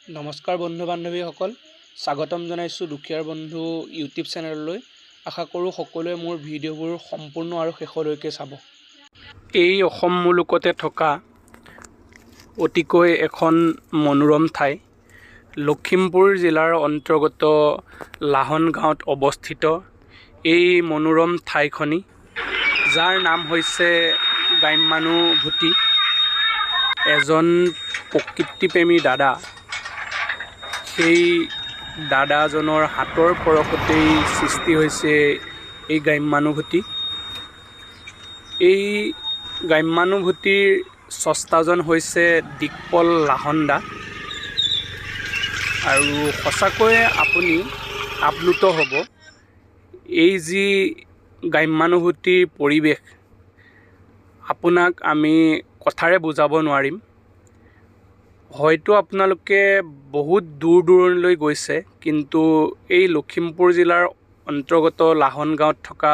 নমস্কাৰ বন্ধু বান্ধৱীসকল, স্বাগতম জনাইছোঁ দুখীয়াৰ বন্ধু ইউটিউব চেনেললৈ। আশা কৰোঁ সকলোৱে মোৰ ভিডিঅ'বোৰ সম্পূৰ্ণ আৰু শেষলৈকে চাব। এই অসম মুলুকতে থকা অতিকৈ এখন মনোৰম ঠাই, লখিমপুৰ জিলাৰ অন্তৰ্গত লাহন গাঁৱত অৱস্থিত এই মনোৰম ঠাইখনি, যাৰ নাম হৈছে গ্ৰাম্যানুভূতি। এজন প্ৰকৃতিপ্ৰেমী দাদা, সেই দাদাজনৰ হাতৰ পৰশতেই সৃষ্টি হৈছে এই গ্ৰাম্যানুভূতি। এই গ্ৰাম্যানুভূতিৰ স্ৰষ্টাজন হৈছে দিকপল লাহনদা। আৰু সঁচাকৈয়ে আপুনি আপ্লুত হ'ব। এই যি গ্ৰাম্যানুভূতিৰ পৰিৱেশ, আপোনাক আমি কথাৰে বুজাব নোৱাৰিম। হয়তো আপোনালোকে বহুত দূৰ দূৰণিলৈ গৈছে, কিন্তু এই লখিমপুৰ জিলাৰ অন্তৰ্গত লাহন গাঁৱত থকা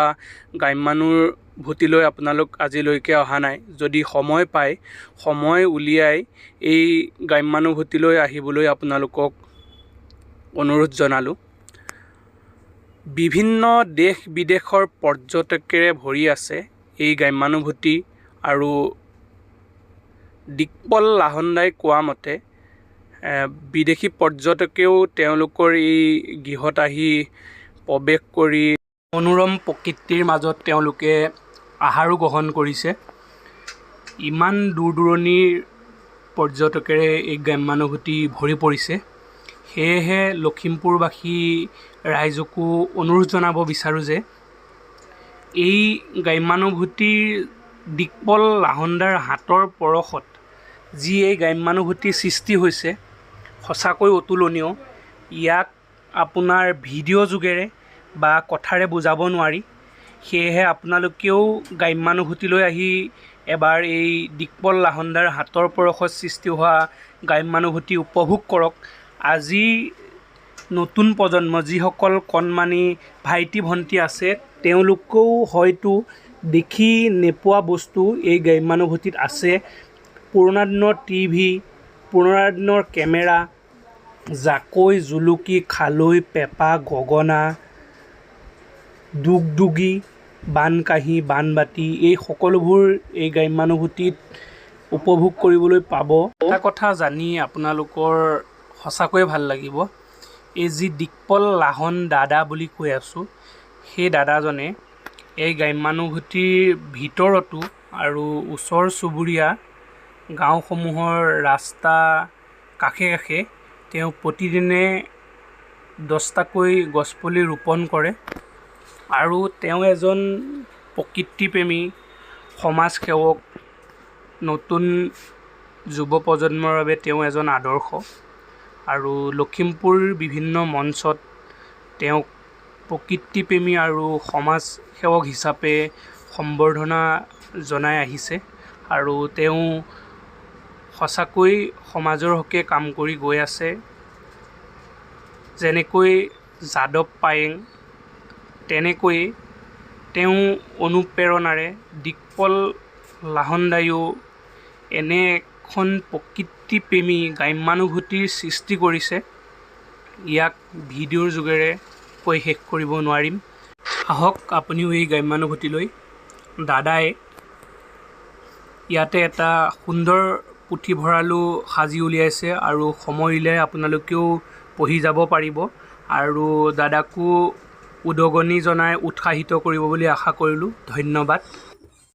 গ্ৰাম্যানুভূতিলৈ আপোনালোক আজিলৈকে অহা নাই। যদি সময় পায়, সময় উলিয়াই এই গ্ৰাম্যানুভূতিলৈ আহিবলৈ আপোনালোকক অনুৰোধ জনালোঁ। বিভিন্ন দেশ বিদেশৰ পৰ্যটকেৰে ভৰি আছে এই গ্ৰাম্যানুভূতি। আৰু দিকপল লাহনদাই কোৱা মতে বিদেশী পৰ্যটকেও তেওঁলোকৰ এই গৃহত আহি প্ৰৱেশ কৰি মনোৰম প্ৰকৃতিৰ মাজত তেওঁলোকে আহাৰো গ্ৰহণ কৰিছে। ইমান দূৰ দূৰণিৰ পৰ্যটকেৰে এই গ্ৰাম্যানুভূতি ভৰি পৰিছে। সেয়েহে লখিমপুৰবাসী ৰাইজকো অনুৰোধ জনাব বিচাৰোঁ যে এই গ্ৰাম্যানুভূতিৰ দিকপল লাহনদাৰ হাতৰ পৰশত যি এই গ্ৰাম্যানুভূতিৰ সৃষ্টি হৈছে, সঁচাকৈ অতুলনীয়। ইয়াক আপোনাৰ ভিডিঅ' যোগেৰে বা কথাৰে বুজাব নোৱাৰি। সেয়েহে আপোনালোকেও গ্ৰাম্যানুভূতিলৈ আহি এবাৰ এই দিকপল লাহনদাৰ হাতৰ পৰশত সৃষ্টি হোৱা গ্ৰাম্যানুভূতি উপভোগ কৰক। আজি নতুন প্ৰজন্ম, যিসকল কণমানি ভাইটি ভণ্টি আছে, তেওঁলোকেও হয়তো দেখি নোপোৱা বস্তু এই গ্ৰাম্যানুভূতিত আছে। পুৰণা দিনৰ টিভি, পুৰণা দিনৰ কেমেৰা, জাকৈ, জুলুকি, খালৈ, পেঁপা, গগনা, দুগদুগী, বানকাঁহী, বানবাটি, এই সকলোবোৰ এই গ্ৰাম্যানুভূতিত উপভোগ কৰিবলৈ পাব। এটা কথা জানি আপোনালোকৰ সঁচাকৈয়ে ভাল লাগিব। এই যি দিকপল লাহন দাদা বুলি কৈ আছোঁ, সেই দাদাজনে এই গ্ৰাম্যানুভূতিৰ ভিতৰতো আৰু ওচৰ চুবুৰীয়া গাঁওসমূহৰ ৰাস্তা কাষে কাষে তেওঁ প্ৰতিদিনে 10টাকৈ গছপুলি ৰোপণ কৰে। আৰু তেওঁ এজন প্ৰকৃতিপ্ৰেমী সমাজসেৱক। নতুন যুৱ প্ৰজন্মৰ বাবে তেওঁ এজন আদৰ্শ। আৰু লখিমপুৰ বিভিন্ন মঞ্চত তেওঁক প্ৰকৃতিপ্ৰেমী আৰু সমাজসেৱক হিচাপে সম্বৰ্ধনা জনাই আহিছে। আৰু তেওঁ সঁচাকৈ সমাজৰ হকে কাম কৰি গৈ আছে। যেনেকৈ যাদৱ পায়েং, তেনেকৈয়ে তেওঁ অনুপ্ৰেৰণাৰে দিকপল লাহনদায়ো এনে এখন প্ৰকৃতিপ্ৰেমী গ্ৰাম্যানুভূতিৰ সৃষ্টি কৰিছে। ইয়াক ভিডিঅ'ৰ যোগেৰে কৈ শেষ কৰিব নোৱাৰিম। আহক আপুনিও এই গ্ৰাম্যানুভূতিলৈ। দাদাই ইয়াতে এটা সুন্দৰ পুথিভঁৰালো সাজি উলিয়াইছে, আৰু সময় উলিয়াই আপোনালোকেও পঢ়ি যাব পাৰিব। আৰু দাদাকো উদগনি জনাই উৎসাহিত কৰিব বুলি আশা কৰিলোঁ। ধন্যবাদ।